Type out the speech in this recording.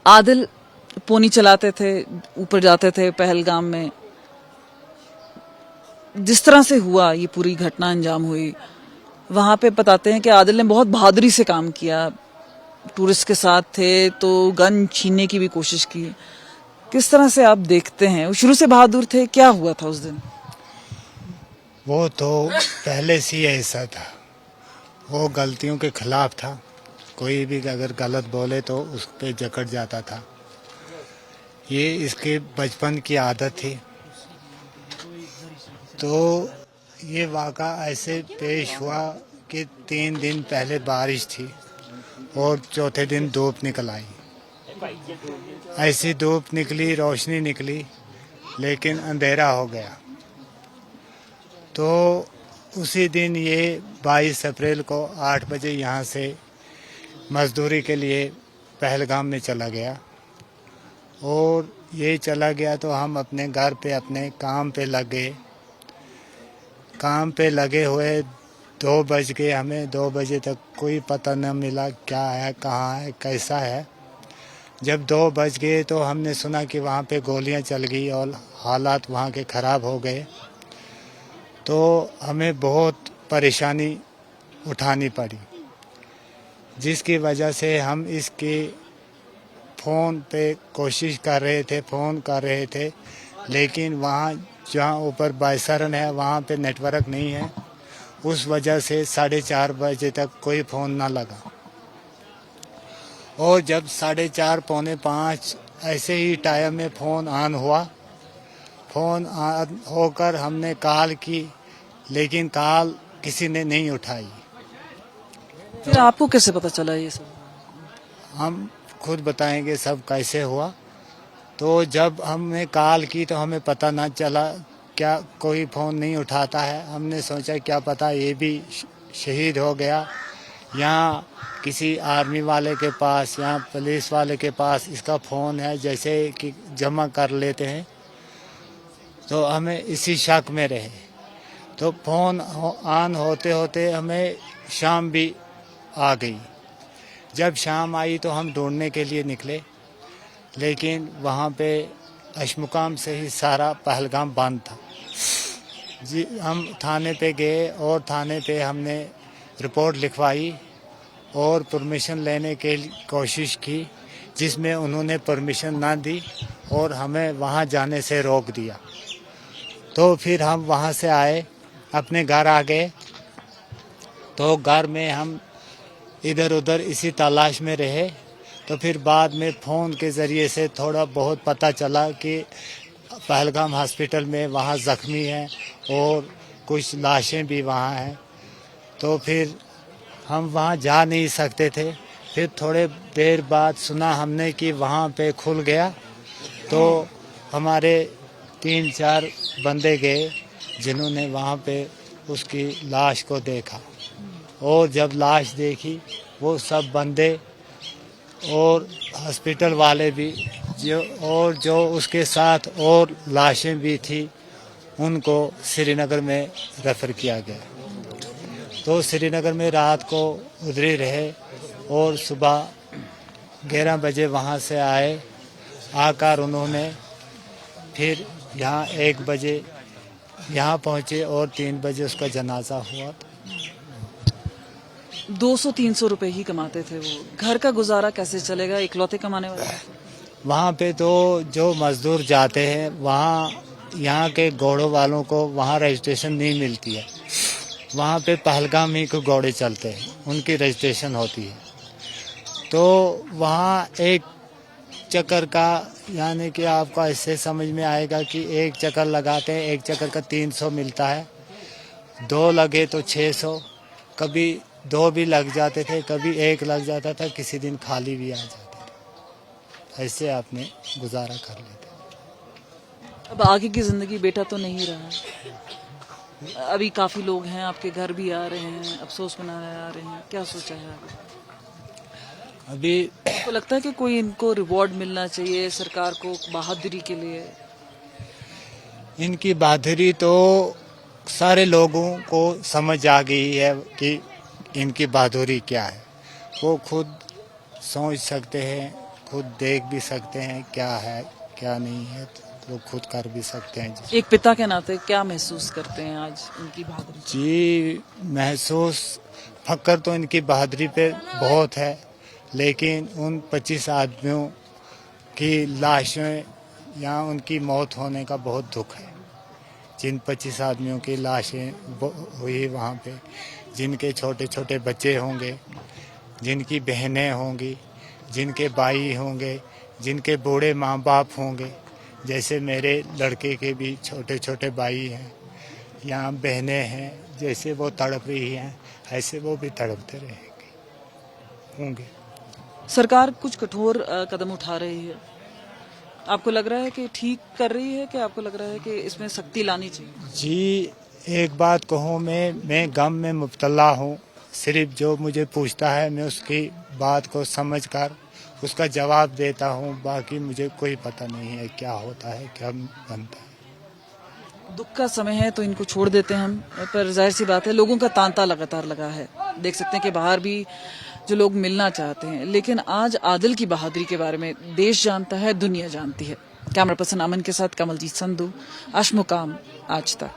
Adil pony चलाते थे, ऊपर जाते थे पहलगाम में। जिस तरह से हुआ ये पूरी घटना अंजाम हुई, वहां पे बताते हैं कि आदिल ने बहुत बहादुरी से काम किया। टूरिस्ट के साथ थे तो गन छीनने की भी कोशिश की। किस तरह से आप देखते हैं, वो शुरू से बहादुर थे, क्या हुआ था उस दिन? वो तो पहले से ही ऐसा था, वो गलतियों के खिलाफ था। कोई भी अगर गलत बोले तो उस पे जकड़ जाता था। ये इसके बचपन की आदत थी। तो ये वाक़ा ऐसे पेश हुआ कि 3 दिन पहले बारिश थी और चौथे दिन धूप निकल आई। ऐसी धूप निकली, रोशनी निकली, लेकिन अंधेरा हो गया। तो उसी दिन ये 22 अप्रैल को 8 बजे यहाँ से मजदूरी के लिए पहलगाम में चला गया। और ये चला गया तो हम अपने घर पे अपने काम पे लग गए। काम पे लगे हुए 2 बज गए, हमें 2 बजे तक कोई पता न मिला क्या है, कहाँ है, कैसा है। जब 2 बज गए तो हमने सुना कि वहाँ पे गोलियाँ चल गई और हालात वहाँ के ख़राब हो गए। तो हमें बहुत परेशानी उठानी पड़ी, जिसकी वजह से हम इसके फ़ोन पे कोशिश कर रहे थे, फ़ोन कर रहे थे, लेकिन वहाँ जहाँ ऊपर बायसरन है वहाँ पे नेटवर्क नहीं है। उस वजह से 4:30 बजे तक कोई फ़ोन ना लगा। और जब 4:30 पौने 5 ऐसे ही टाइम में फ़ोन ऑन हुआ। फ़ोन ऑन होकर हमने कॉल की, लेकिन कॉल किसी ने नहीं उठाई। फिर आपको कैसे पता चला ये सब? हम खुद बताएंगे सब कैसे हुआ। तो जब हमने कॉल की तो हमें पता ना चला, क्या कोई फ़ोन नहीं उठाता है। हमने सोचा क्या पता ये भी शहीद हो गया, यहाँ किसी आर्मी वाले के पास या पुलिस वाले के पास इसका फ़ोन है, जैसे कि जमा कर लेते हैं। तो हमें इसी शक में रहे। तो फ़ोन ऑन होते होते हमें शाम भी आ गई। जब शाम आई तो हम ढूंढने के लिए निकले, लेकिन वहाँ पे अशमुकाम से ही सारा पहलगाम बंद था। जी, हम थाने पे गए और थाने पे हमने रिपोर्ट लिखवाई और परमिशन लेने की कोशिश की, जिसमें उन्होंने परमिशन ना दी और हमें वहाँ जाने से रोक दिया। तो फिर हम वहाँ से आए, अपने घर आ गए। तो घर में हम इधर उधर इसी तलाश में रहे। तो फिर बाद में फ़ोन के ज़रिए से थोड़ा बहुत पता चला कि पहलगाम हॉस्पिटल में वहाँ ज़ख्मी हैं और कुछ लाशें भी वहाँ हैं। तो फिर हम वहाँ जा नहीं सकते थे। फिर थोड़े देर बाद सुना हमने कि वहाँ पे खुल गया। तो हमारे 3-4 बंदे गए, जिन्होंने वहाँ पे उसकी लाश को देखा। और जब लाश देखी, वो सब बंदे और हॉस्पिटल वाले भी जो उसके साथ और लाशें भी थी, उनको श्रीनगर में रेफ़र किया गया। तो श्रीनगर में रात को उधर ही रहे और सुबह 11 बजे वहाँ से आए। आकर उन्होंने फिर यहाँ 1 बजे यहाँ पहुँचे और 3 बजे उसका जनाजा हुआ। 200-300 रुपए ही कमाते थे वो, घर का गुजारा कैसे चलेगा, इकलौते कमाने वाले? वहाँ पे तो जो मज़दूर जाते हैं वहाँ, यहाँ के घोड़ों वालों को वहाँ रजिस्ट्रेशन नहीं मिलती है। वहाँ पे पहलगाम ही को घोड़े चलते हैं, उनकी रजिस्ट्रेशन होती है। तो वहाँ एक चक्कर का, यानी कि आपको ऐसे समझ में आएगा कि एक चक्कर लगाते हैं, एक चक्कर का 300 मिलता है। 2 लगे तो 600, कभी 2 भी लग जाते थे, कभी 1 लग जाता था, किसी दिन खाली भी आ जाते थे। ऐसे आपने गुजारा कर लेते। अब आगे की जिंदगी बेटा तो नहीं रहा, अभी काफी लोग हैं, आपके घर भी आ रहे हैं, अफसोस मनाने आ रहे हैं, क्या सोचा है आगे? अभी आपको लगता है कि कोई इनको रिवॉर्ड मिलना चाहिए सरकार को बहादुरी के लिए? इनकी बहादुरी तो सारे लोगों को समझ आ गई है कि इनकी बहादुरी क्या है। वो खुद सोच सकते हैं, खुद देख भी सकते हैं क्या है क्या नहीं है, तो खुद कर भी सकते हैं जी। एक पिता के नाते क्या महसूस करते हैं आज उनकी बहादुरी से? जी महसूस फक्र तो इनकी बहादुरी पे बहुत है, लेकिन उन 25 आदमियों की लाशें या उनकी मौत होने का बहुत दुख है। जिन 25 आदमियों की लाशें हुई वहाँ पे, जिनके छोटे छोटे बच्चे होंगे, जिनकी बहनें होंगी, जिनके भाई होंगे, जिनके बूढ़े माँ बाप होंगे, जैसे मेरे लड़के के भी छोटे छोटे भाई हैं या बहनें हैं, जैसे वो तड़प रही हैं ऐसे वो भी तड़पते रहेंगे होंगे। सरकार कुछ कठोर कदम उठा रही है, आपको लग रहा है कि ठीक कर रही है, कि आपको लग रहा है कि इसमें सख्ती लानी चाहिए? जी एक बात कहूँ, मैं गम में मुब्तला हूँ। सिर्फ जो मुझे पूछता है मैं उसकी बात को समझकर उसका जवाब देता हूँ, बाकी मुझे कोई पता नहीं है क्या होता है क्या बनता है। दुख का समय है तो इनको छोड़ देते हैं हम, पर जाहिर सी बात है लोगों का तांता लगातार लगा है। देख सकते हैं कि बाहर भी जो लोग मिलना चाहते हैं, लेकिन आज आदिल की बहादुरी के बारे में देश जानता है, दुनिया जानती है। कैमरा पर्सन अमन के साथ कमलजीत संधू, अश्मुकाम, आज तक।